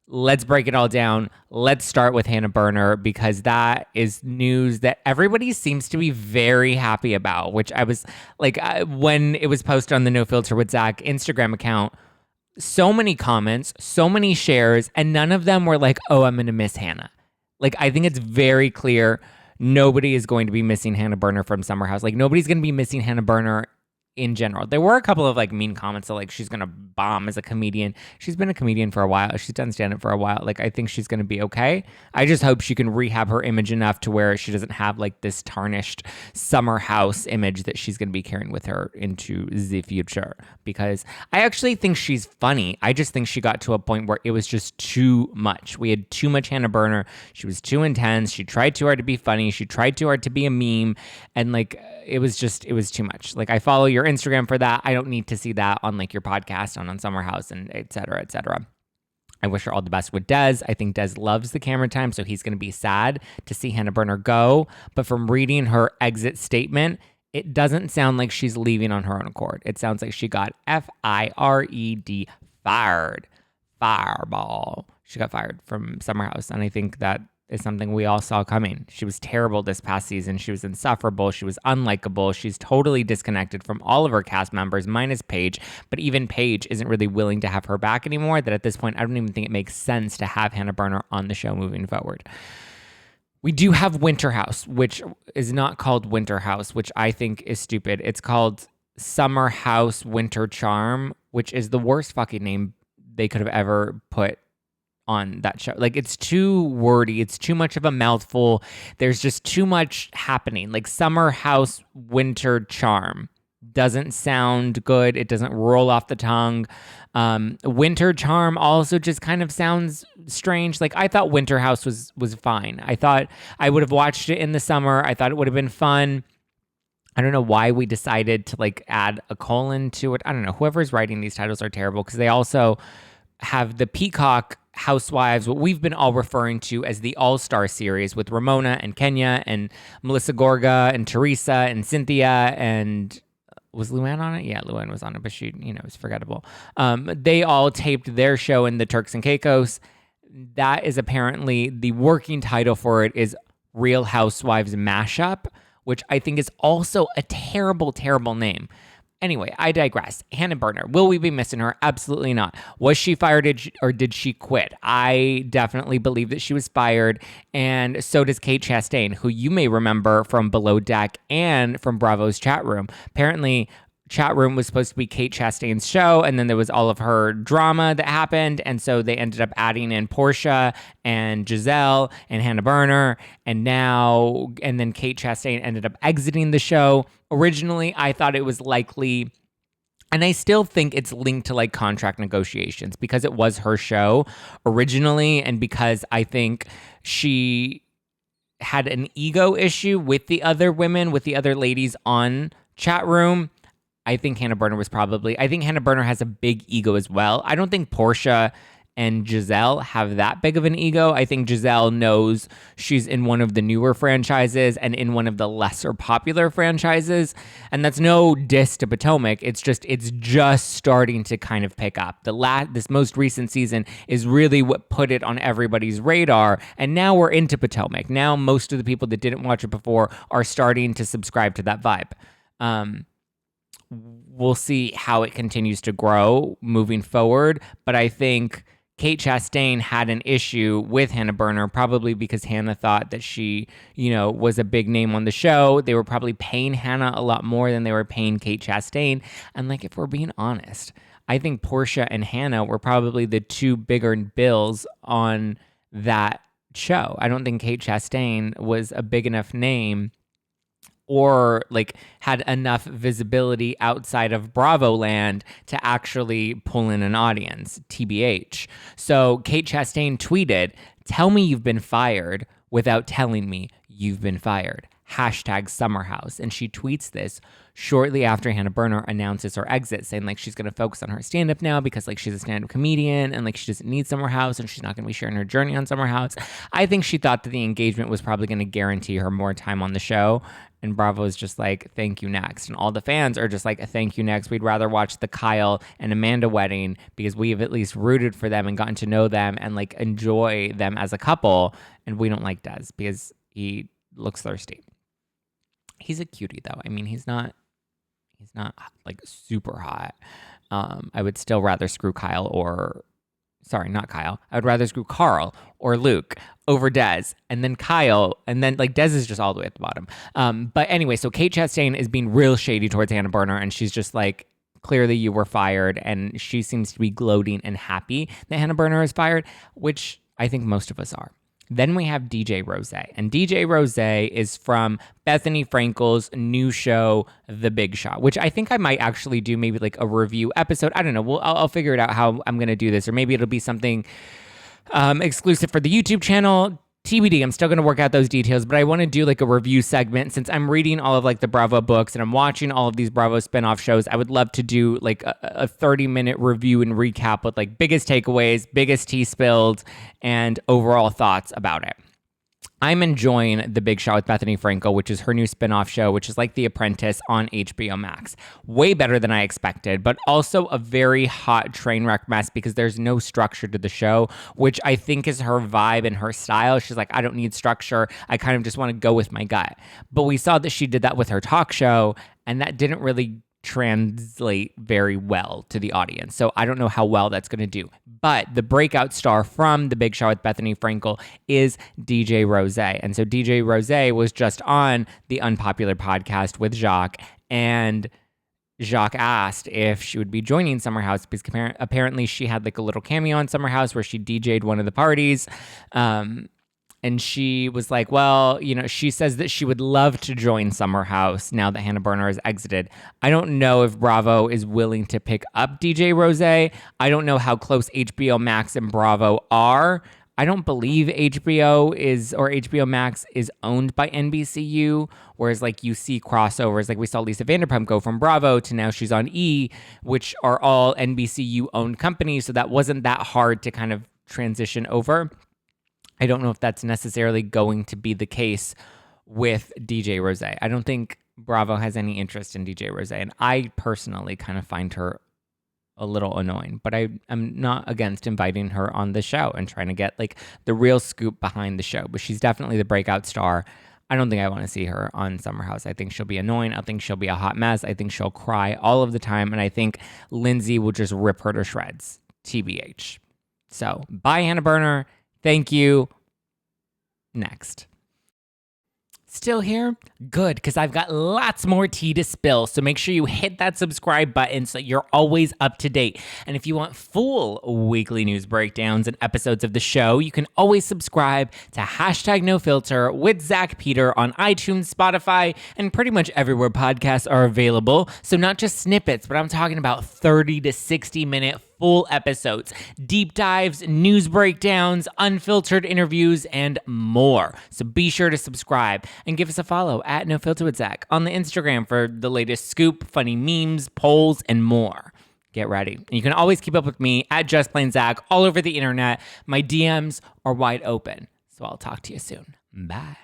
Let's break it all down. Let's start with Hannah Berner because that is news that everybody seems to be very happy about, which I was like, when it was posted on the No Filter with Zack Instagram account, so many comments, so many shares, and none of them were like, oh, I'm going to miss Hannah. Like, I think it's very clear nobody is going to be missing Hannah Berner from Summer House. Like, nobody's going to be missing Hannah Berner in general. There were a couple of like mean comments that like she's gonna bomb as a comedian. She's been a comedian for a while. She's done stand-up for a while. Like I think she's gonna be okay. I just hope she can rehab her image enough to where she doesn't have like this tarnished Summer House image that she's gonna be carrying with her into the future. Because I actually think she's funny. I just think she got to a point where it was just too much. We had too much Hannah Berner. She was too intense. She tried too hard to be funny. She tried too hard to be a meme. And like it was too much. Like I follow your Instagram for that. I don't need to see that on like your podcast on Summer House and et cetera, et cetera. I wish her all the best with Des. I think Des loves the camera time, so he's going to be sad to see Hannah Berner go. But from reading her exit statement, it doesn't sound like she's leaving on her own accord. It sounds like she got Fired, fired, fireball. She got fired from Summer House, and I think that is something we all saw coming. She was terrible this past season. She was insufferable. She was unlikable. She's totally disconnected from all of her cast members, minus Paige. But even Paige isn't really willing to have her back anymore. That at this point, I don't even think it makes sense to have Hannah Berner on the show moving forward. We do have Winter House, which is not called Winter House, which I think is stupid. It's called Summer House Winter Charm, which is the worst fucking name they could have ever put on that show. Like it's too wordy. It's too much of a mouthful. There's just too much happening. Like Summer House Winter Charm doesn't sound good. It doesn't roll off the tongue. Winter Charm also just kind of sounds strange. Like I thought Winter House was fine. I thought I would have watched it in the summer. I thought it would have been fun. I don't know why we decided to like add a colon to it. I don't know. Whoever's writing these titles are terrible because they also have the Peacock Housewives, what we've been all referring to as the All-Star series with Ramona and Kenya and Melissa Gorga and Teresa and Cynthia and was Luann on it? Yeah, Luann was on it, but she, was forgettable. They all taped their show in the Turks and Caicos. That is apparently the working title for it is Real Housewives Mashup, which I think is also a terrible, terrible name. Anyway, I digress. Hannah Berner, will we be missing her? Absolutely not. Was she fired or did she quit? I definitely believe that she was fired, and so does Kate Chastain, who you may remember from Below Deck and from Bravo's chat room. Apparently, chat room was supposed to be Kate Chastain's show, and then there was all of her drama that happened, and so they ended up adding in Portia and Giselle and Hannah Berner, and then Kate Chastain ended up exiting the show. Originally, I thought it was likely, and I still think it's linked to like contract negotiations because it was her show originally, and because I think she had an ego issue with the other women, with the other ladies on chat room. I think Hannah Berner has a big ego as well. I don't think Portia and Giselle have that big of an ego. I think Giselle knows she's in one of the newer franchises and in one of the lesser popular franchises. And that's no diss to Potomac. It's just starting to kind of pick up. This most recent season is really what put it on everybody's radar. And now we're into Potomac. Now most of the people that didn't watch it before are starting to subscribe to that vibe. We'll see how it continues to grow moving forward. But I think Kate Chastain had an issue with Hannah Berner, probably because Hannah thought that she, was a big name on the show. They were probably paying Hannah a lot more than they were paying Kate Chastain. And like, if we're being honest, I think Portia and Hannah were probably the two bigger bills on that show. I don't think Kate Chastain was a big enough name or like had enough visibility outside of Bravo land to actually pull in an audience, TBH. So Kate Chastain tweeted, "Tell me you've been fired without telling me you've been fired." #SummerHouse. And she tweets this shortly after Hannah Berner announces her exit, saying like she's going to focus on her stand-up now because like she's a stand-up comedian and like she doesn't need Summer House and she's not going to be sharing her journey on Summer House. I think she thought that the engagement was probably going to guarantee her more time on the show. And Bravo is just like, thank you, next. And all the fans are just like, thank you, next. We'd rather watch the Kyle and Amanda wedding because we have at least rooted for them and gotten to know them and like enjoy them as a couple. And we don't like Des because he looks thirsty. He's a cutie though. I mean, he's not like super hot. I would still rather screw Kyle or, sorry, not Kyle. I would rather screw Carl or Luke over Des, and then Kyle, and then like Des is just all the way at the bottom. But anyway, so Kate Chastain is being real shady towards Hannah Berner, and she's just like, clearly you were fired, and she seems to be gloating and happy that Hannah Berner is fired, which I think most of us are. Then we have DJ Rose, and DJ Rose is from Bethany Frankel's new show, The Big Shot, which I think I might actually do maybe like a review episode. I don't know. I'll figure it out how I'm going to do this, or maybe it'll be something exclusive for the YouTube channel. TBD, I'm still going to work out those details, but I want to do like a review segment since I'm reading all of like the Bravo books and I'm watching all of these Bravo spinoff shows. I would love to do like a 30-minute review and recap with like biggest takeaways, biggest tea spilled, and overall thoughts about it. I'm enjoying The Big Shot with Bethany Frankel, which is her new spinoff show, which is like The Apprentice on HBO Max. Way better than I expected, but also a very hot train wreck mess because there's no structure to the show, which I think is her vibe and her style. She's like, I don't need structure. I kind of just want to go with my gut. But we saw that she did that with her talk show, and that didn't really translate very well to the audience. So I don't know how well that's going to do. But the breakout star from The Big Shot with Bethany Frankel is DJ Rose. And so DJ Rose was just on the Unpopular podcast with Zack, and Jacques asked if she would be joining Summer House because apparently she had like a little cameo on Summer House where she DJ'd one of the parties. And she was like, well, you know, she says that she would love to join Summer House now that Hannah Berner has exited. I don't know if Bravo is willing to pick up DJ Rose. I don't know how close HBO Max and Bravo are. I don't believe HBO Max is owned by NBCU, whereas like you see crossovers, like we saw Lisa Vanderpump go from Bravo to now she's on E, which are all NBCU owned companies. So that wasn't that hard to kind of transition over. I don't know if that's necessarily going to be the case with DJ Rose. I don't think Bravo has any interest in DJ Rose, and I personally kind of find her a little annoying, but I'm not against inviting her on the show and trying to get like the real scoop behind the show, but she's definitely the breakout star. I don't think I want to see her on Summer House. I think she'll be annoying. I think she'll be a hot mess. I think she'll cry all of the time, and I think Lindsay will just rip her to shreds, TBH. So, bye, Hannah Berner. Thank you. Next. Still here? Good, because I've got lots more tea to spill, so make sure you hit that subscribe button so you're always up to date. And if you want full weekly news breakdowns and episodes of the show, you can always subscribe to #NoFilter with Zack Peter on iTunes, Spotify, and pretty much everywhere podcasts are available. So not just snippets, but I'm talking about 30 to 60 minute full episodes, deep dives, news breakdowns, unfiltered interviews, and more. So be sure to subscribe and give us a follow at NoFilter with Zack on the Instagram for the latest scoop, funny memes, polls, and more. Get ready. And you can always keep up with me at Just Plain Zack all over the internet. My DMs are wide open. So I'll talk to you soon. Bye.